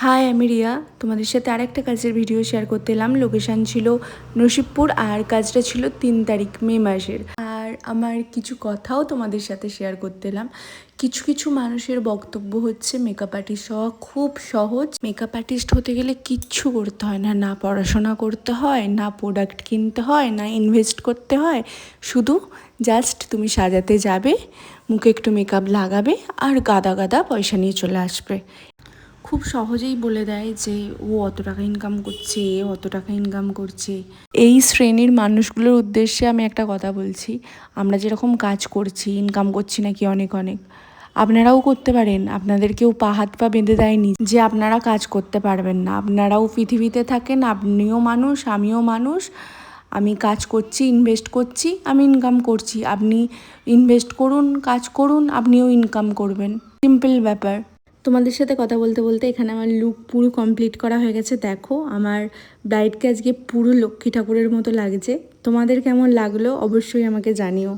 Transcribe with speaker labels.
Speaker 1: High, আমি রিয়া। তোমাদের সাথে আরেকটা কাজের ভিডিও শেয়ার করতে এলাম। লোকেশান ছিল নসিবপুর আর কাজটা ছিল 3 তারিখ মে মাসের। আর আমার কিছু কথাও তোমাদের সাথে শেয়ার করতে এলাম। কিছু কিছু মানুষের বক্তব্য হচ্ছে মেকআপ আর্টিস্ট হওয়া খুব সহজ। মেকআপ আর্টিস্ট হতে গেলে কিচ্ছু করতে হয় না, না পড়াশোনা করতে হয়, না প্রোডাক্ট কিনতে হয়, না ইনভেস্ট করতে হয়। শুধু জাস্ট তুমি সাজাতে যাবে, মুখে একটু মেকআপ লাগাবে আর গাদা গাদা পয়সা নিয়ে চলে আসবে। খুব সহজেই বলে দেয় যে ও অত টাকা ইনকাম করছে, অত টাকা ইনকাম করছে। এই শ্রেণীর মানুষগুলোর উদ্দেশ্যে আমি একটা কথা বলছি, আমরা যেরকম কাজ করছি, ইনকাম করছি নাকি অনেক অনেক, আপনারাও করতে পারেন। আপনাদের কেউ পা হাত পা বেঁধে দেয়নি যে আপনারা কাজ করতে পারবেন না। আপনারাও পৃথিবীতে থাকেন, আপনিও মানুষ, আমিও মানুষ। আমি কাজ করছি, ইনভেস্ট করছি, আমি ইনকাম করছি। আপনি ইনভেস্ট করুন, কাজ করুন, আপনিও ইনকাম করবেন। সিম্পল ব্যাপার। তোমাদের সাথে কথা বলতে বলতে এখানে আমার লুক পুরো কমপ্লিট করা হয়ে গেছে। দেখো, আমার ব্রাইডকে আজকে পুরো লক্ষ্মী ঠাকুরের মতো লাগছে। তোমাদের কেমন লাগলো অবশ্যই আমাকে জানিও।